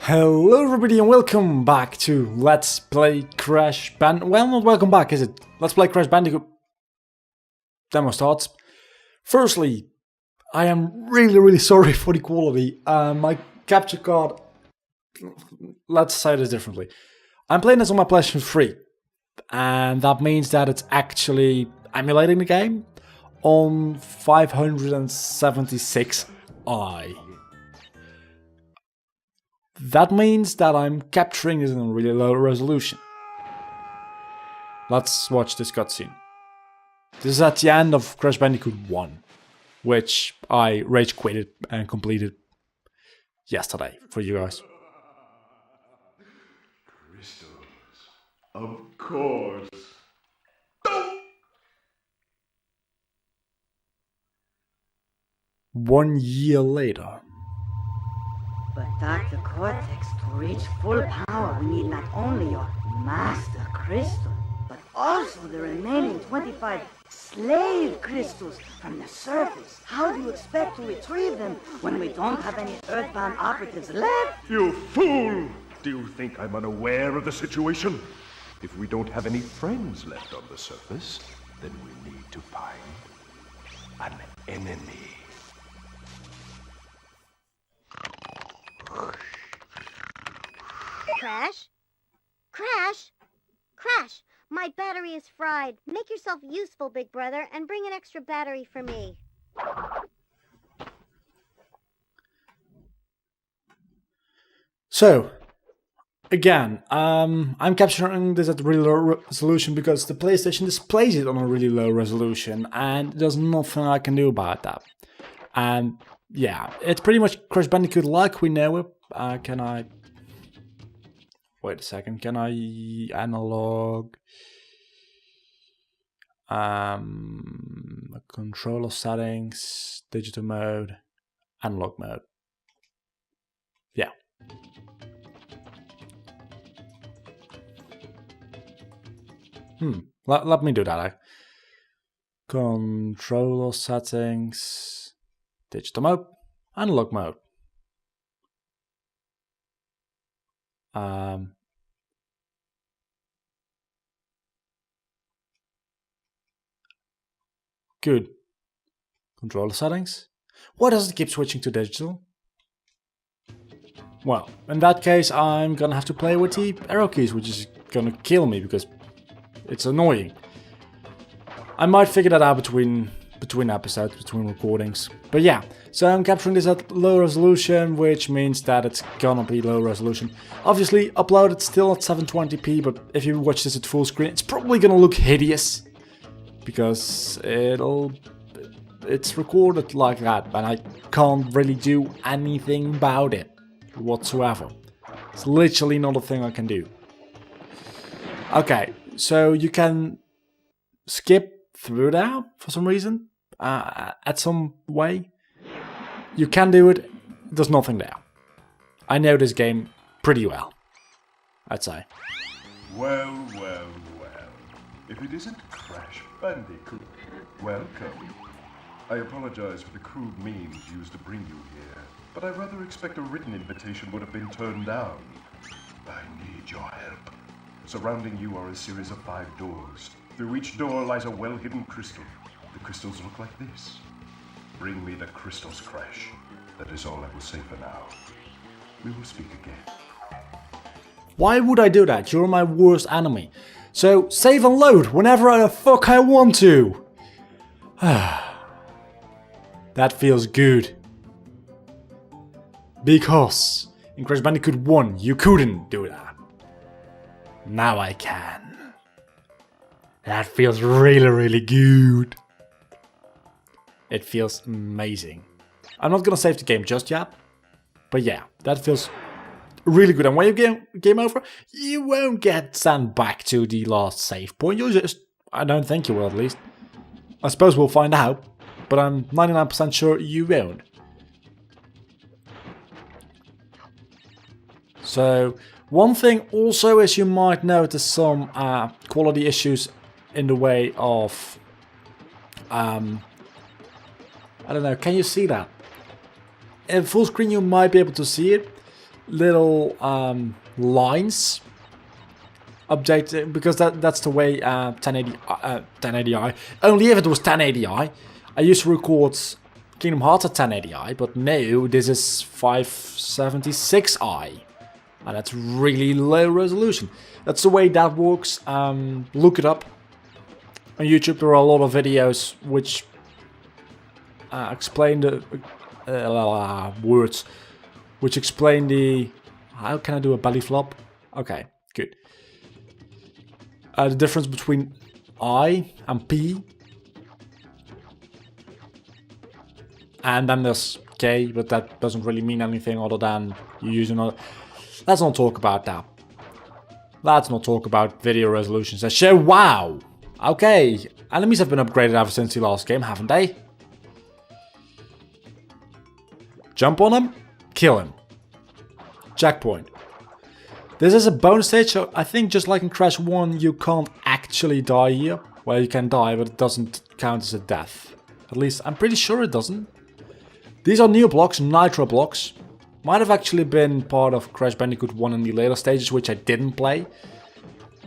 Hello everybody and welcome back to Let's Play Crash Bandicoot. Well, not welcome back, is it? Let's Play Crash Bandicoot. Demo starts. Firstly, I am really sorry for the quality. My capture card... Let's say this differently. I'm playing this on my PlayStation 3. And that means that it's actually emulating the game on 576i. That means that I'm capturing this in a really low resolution. Let's watch this cutscene. This is at the end of Crash Bandicoot 1, which I rage quitted and completed yesterday for you guys. Crystals. Of course. 1 year later. But Dr. Cortex, to reach full power, we need not only your master crystal, but also the remaining 25 slave crystals from the surface. How do you expect to retrieve them when we don't have any earthbound operatives left? You fool! Do you think I'm unaware of the situation? If we don't have any friends left on the surface, then we need to find an enemy. Crash? Crash? Crash! My battery is fried. Make yourself useful, big brother, and bring an extra battery for me. So, again, I'm capturing this at a really low resolution because the PlayStation displays it on a really low resolution and there's nothing I can do about that. And yeah, it's pretty much Crash Bandicoot like we know it. Can I... Wait a second, can I analog... controller settings, digital mode, analog mode. Yeah. Let me do that. Controller settings, digital mode, analog mode. Good. Controller settings. Why does it keep switching to digital? Well, in that case, I'm gonna have to play with the arrow keys, which is gonna kill me because it's annoying. I might figure that out between episodes, between recordings. But yeah, so I'm capturing this at low resolution, which means that it's gonna be low resolution. Obviously, uploaded still at 720p, but if you watch this at full screen, it's probably gonna look hideous. Because it's recorded like that, and I can't really do anything about it whatsoever. It's literally not a thing I can do. Okay, so you can skip through that for some reason, at some way. You can do it, there's nothing there. I know this game pretty well, I'd say. Well. If it isn't Crash Bandicoot, welcome. I apologize for the crude means used to bring you here, but I rather expect a written invitation would have been turned down. I need your help. Surrounding you are a series of 5 doors. Through each door lies a well-hidden crystal. The crystals look like this. Bring me the crystals, Crash. That is all I will say for now. We will speak again. Why would I do that? You're my worst enemy. So, save and load whenever the fuck I want to. That feels good. Because in Crash Bandicoot 1 you couldn't do that. Now I can. That feels really good. It feels amazing. I'm not gonna save the game just yet. But yeah, that feels really good. And when you game over, you won't get sent back to the last save point. You'll just... I don't think you will, at least. I suppose we'll find out. But I'm 99% sure you won't. So, one thing also is you might notice some quality issues in the way of... I don't know, can you see that? In full screen you might be able to see it. little lines update, because that's the way 1080i. Only if it was 1080i. I used to record Kingdom Hearts at 1080i, but now this is 576i, and that's really low resolution. That's the way that works. Look it up on YouTube. There are a lot of videos which explain the words, which explain the. How can I do a belly flop? Okay, good. The difference between I and P. And then there's K, but that doesn't really mean anything other than you use another. Let's not talk about that. Let's not talk about video resolutions. That show, wow! Okay, enemies have been upgraded ever since the last game, haven't they? Jump on him, kill him. Checkpoint. This is a bonus stage, so I think just like in Crash 1, you can't actually die here. Well, you can die, but it doesn't count as a death. At least, I'm pretty sure it doesn't. These are new blocks, nitro blocks. Might have actually been part of Crash Bandicoot 1 in the later stages, which I didn't play.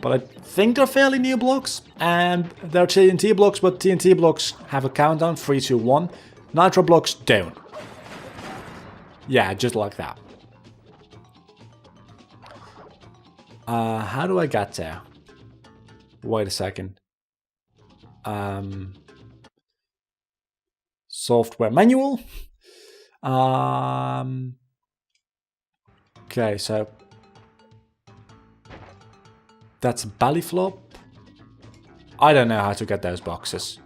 But I think they're fairly new blocks. And they're TNT blocks, but TNT blocks have a countdown, 3, 2, 1. Nitro blocks don't. Yeah, just like that. How do I get there? Wait a second. Software manual. Okay, so that's a belly flop. I don't know how to get those boxes.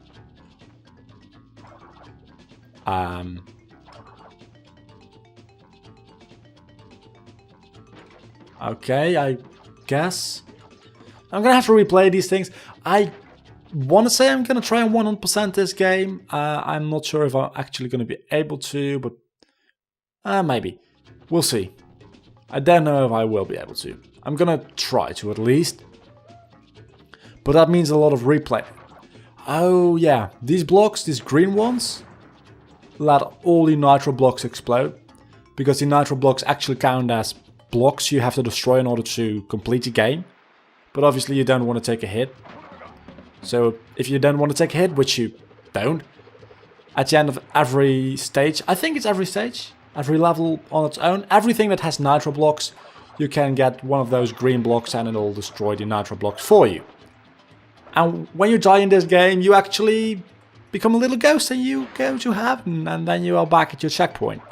Okay, I guess I'm gonna have to replay these things. I want to say I'm gonna try and 100% this game. I'm not sure if I'm actually gonna be able to, but maybe. We'll see. I don't know if I will be able to. I'm gonna try to at least. But that means a lot of replay. Oh yeah, these blocks, these green ones, let all the nitro blocks explode. Because the nitro blocks actually count as blocks you have to destroy in order to complete the game. But obviously you don't want to take a hit. So if you don't want to take a hit, which you don't, at the end of every stage, I think it's every stage, every level on its own, everything that has nitro blocks, you can get one of those green blocks and it'll destroy the nitro blocks for you. And when you die in this game, you actually become a little ghost and you go to heaven, and then you are back at your checkpoint.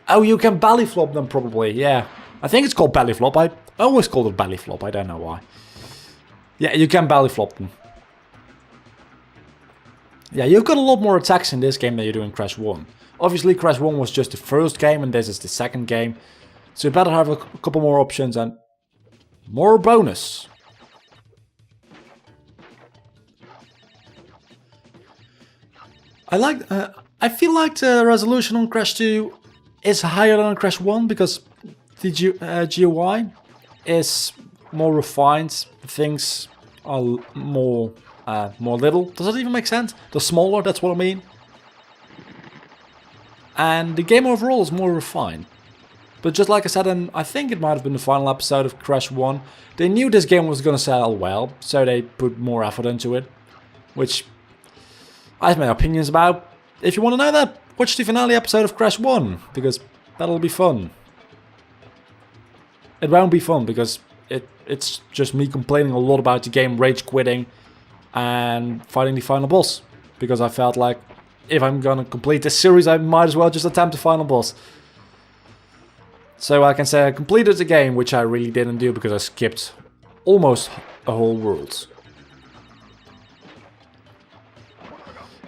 Oh, you can belly flop them probably, yeah. I think it's called belly flop. I always called it belly flop, I don't know why. Yeah, you can belly flop them. Yeah, you've got a lot more attacks in this game than you do in Crash 1. Obviously, Crash 1 was just the first game and this is the second game. So you better have a couple more options and more bonus. I feel like the resolution on Crash 2 is higher than on Crash 1 because the GUI is more refined. Things are more little. Does that even make sense? They're smaller, that's what I mean. And the game overall is more refined. But just like I said, and I think it might have been the final episode of Crash 1, they knew this game was going to sell well, so they put more effort into it. Which I have my opinions about. If you want to know that, watch the finale episode of Crash 1, because that'll be fun. It won't be fun, because it's just me complaining a lot about the game, rage quitting, and fighting the final boss. Because I felt like, if I'm gonna complete this series, I might as well just attempt the final boss. So I can say I completed the game, which I really didn't do, because I skipped almost a whole world.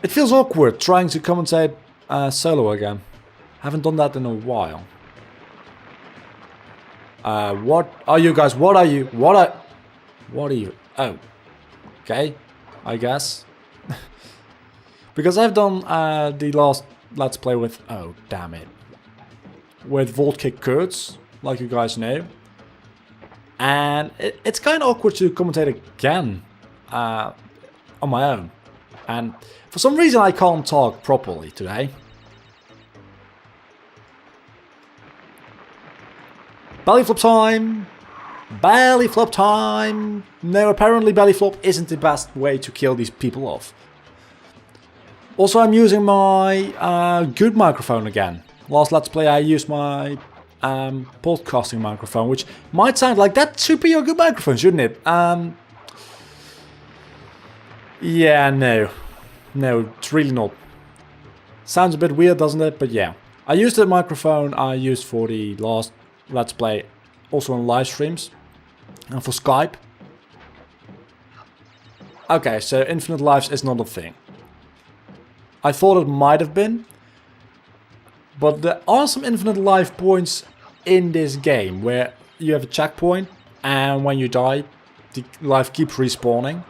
It feels awkward trying to commentate solo again. Haven't done that in a while. What are you guys? What are you? What are you? Oh. Okay. I guess. Because I've done the last Let's Play with... Oh, damn it. With Vault Kick Kurtz, like you guys know. And it's kind of awkward to commentate again on my own. And for some reason I can't talk properly today. belly flop time! Belly flop time! No, apparently belly flop isn't the best way to kill these people off. Also, I'm using my good microphone again. Last Let's Play I used my podcasting microphone, which might sound like that should be your good microphone, shouldn't it? Yeah, no. No, it's really not. Sounds a bit weird, doesn't it? But yeah. I used the microphone I used for the last Let's Play, also on live streams, and for Skype. Okay, so infinite lives is not a thing. I thought it might have been, but there are some infinite life points in this game where you have a checkpoint and when you die, the life keeps respawning.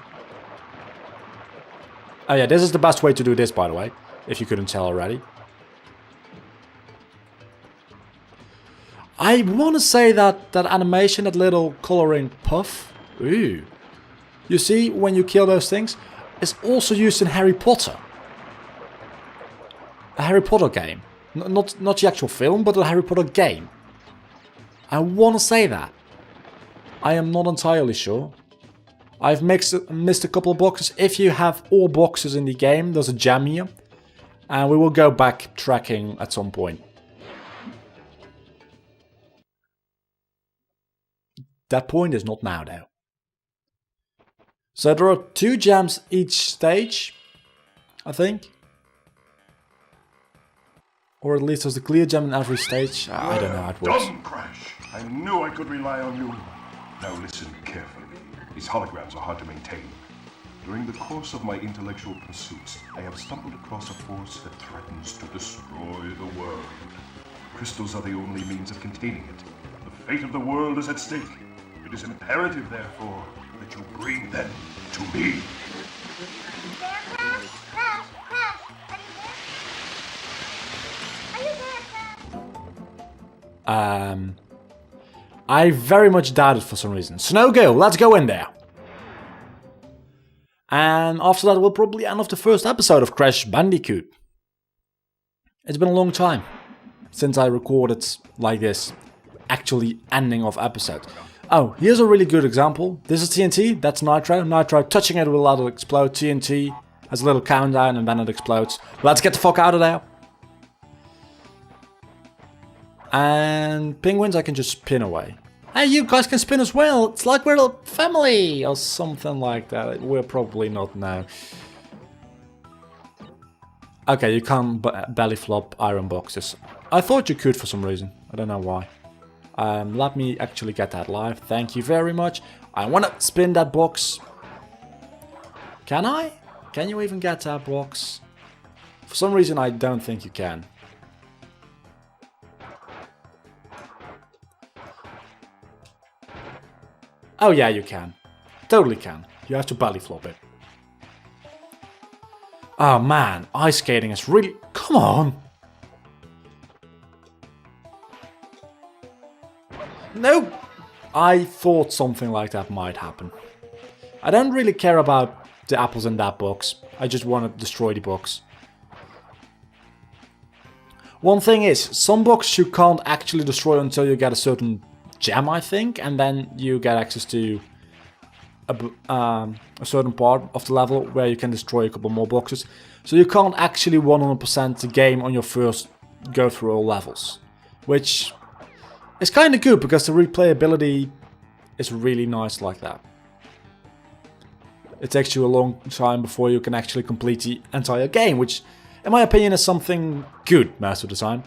Oh yeah, this is the best way to do this, by the way, if you couldn't tell already. I want to say that that animation, that little coloring puff, ooh, you see when you kill those things, is also used in Harry Potter. A Harry Potter game. Not the actual film, but a Harry Potter game. I want to say that. I am not entirely sure. I've missed a couple of boxes. If you have all boxes in the game, there's a gem here. And we will go back tracking at some point. That point is not now though. So there are 2 gems each stage, I think. Or at least there's a clear gem in every stage. I don't know how it works. Done, Crash! I knew I could rely on you. Now listen carefully. These holograms are hard to maintain. During the course of my intellectual pursuits, I have stumbled across a force that threatens to destroy the world. Crystals are the only means of containing it. The fate of the world is at stake. It is imperative, therefore, that you bring them to me. There, Crash? Crash! Crash! Are you there? Are you there, Crash? I very much doubt it for some reason. Snow go, let's go in there. And after that we'll probably end off the first episode of Crash Bandicoot. It's been a long time since I recorded like this, actually ending of episode. Oh, here's a really good example. This is TNT, that's Nitro. Nitro touching it will let it explode. TNT has a little countdown and then it explodes. Let's get the fuck out of there. And penguins I can just spin away. Hey, you guys can spin as well. It's like we're a family or something like that. We're probably not now. Okay, you can't belly flop iron boxes. I thought you could for some reason. I don't know why. Let me actually get that live. Thank you very much. I want to spin that box. Can I? Can you even get that box? For some reason I don't think you can. Oh yeah, you can. Totally can. You have to belly flop it. Oh man, ice skating is really... Come on! Nope! I thought something like that might happen. I don't really care about the apples in that box. I just want to destroy the box. One thing is, some boxes you can't actually destroy until you get a certain gem, I think, and then you get access to a certain part of the level where you can destroy a couple more boxes. So you can't actually 100% the game on your first go through all levels, which is kind of good because the replayability is really nice like that. It takes you a long time before you can actually complete the entire game, which in my opinion is something good most of the time,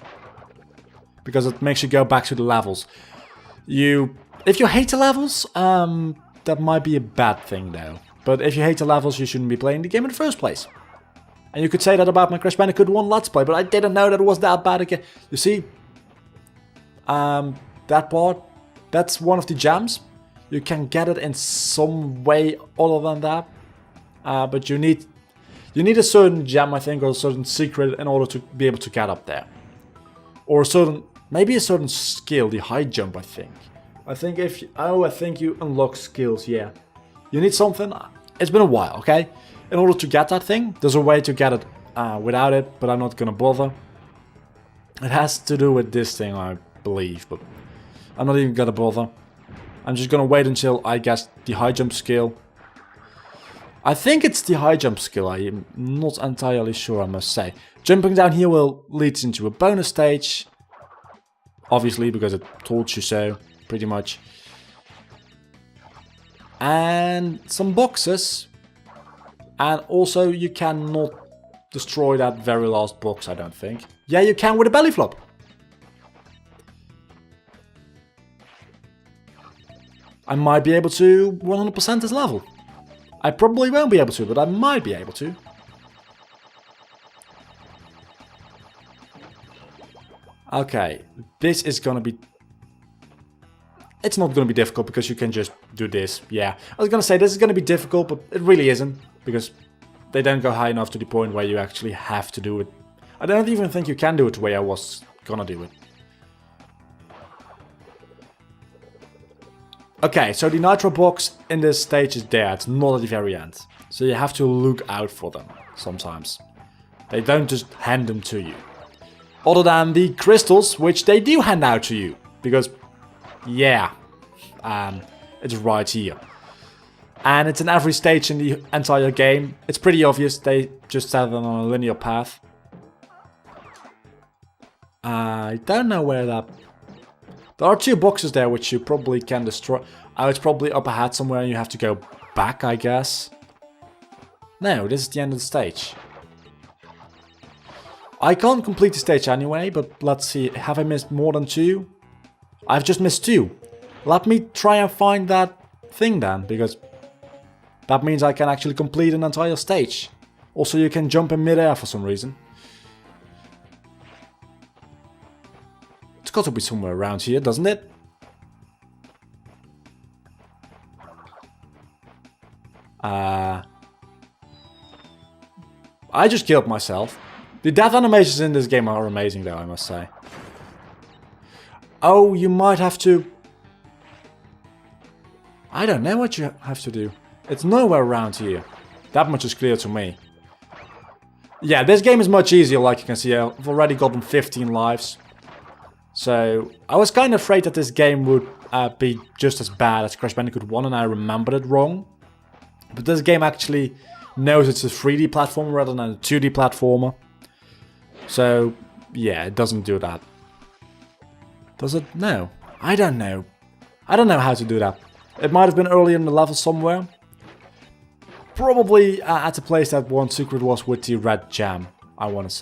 because it makes you go back to the levels. If you hate the levels, that might be a bad thing though. But if you hate the levels, you shouldn't be playing the game in the first place. And you could say that about my Crash Bandicoot 1 Let's Play, but I didn't know that it was that bad again. You see, that part, that's one of the gems. You can get it in some way other than that, but you need a certain gem, I think, or a certain secret in order to be able to get up there, or a certain. Maybe a certain skill, the high jump, I think. I think you unlock skills, yeah. You need something. It's been a while, okay? In order to get that thing, there's a way to get it without it, but I'm not gonna bother. It has to do with this thing, I believe, but I'm not even gonna bother. I'm just gonna wait until I get the high jump skill. I think it's the high jump skill, I am not entirely sure, I must say. Jumping down here will lead into a bonus stage. Obviously, because it told you so, pretty much. And some boxes. And also, you cannot destroy that very last box, I don't think. Yeah, you can with a belly flop. I might be able to 100% this level. I probably won't be able to, but I might be able to. Okay, this is gonna be... It's not gonna be difficult because you can just do this, yeah. I was gonna say this is gonna be difficult, but it really isn't. Because they don't go high enough to the point where you actually have to do it. I don't even think you can do it the way I was gonna do it. Okay, so the nitro box in this stage is there, it's not at the very end. So you have to look out for them, sometimes. They don't just hand them to you. Other than the crystals, which they do hand out to you. Because, yeah, it's right here. And it's in every stage in the entire game. It's pretty obvious, they just set them on a linear path. I don't know where that... There are 2 boxes there which you probably can destroy. Oh, it's probably up ahead somewhere and you have to go back, I guess. No, this is the end of the stage. I can't complete the stage anyway, but let's see. Have I missed more than 2? I've just missed 2. Let me try and find that thing then, because that means I can actually complete an entire stage. Also, you can jump in midair for some reason. It's got to be somewhere around here, doesn't it? I just killed myself. The death animations in this game are amazing though, I must say. Oh, you might have to... I don't know what you have to do. It's nowhere around here. That much is clear to me. Yeah, this game is much easier, like you can see. I've already gotten 15 lives. So, I was kind of afraid that this game would be just as bad as Crash Bandicoot 1 and I remembered it wrong. But this game actually knows it's a 3D platformer rather than a 2D platformer. So, yeah, it doesn't do that. Does it? No. I don't know. I don't know how to do that. It might have been early in the level somewhere. Probably at the place that one secret was with the red jam, I want to say.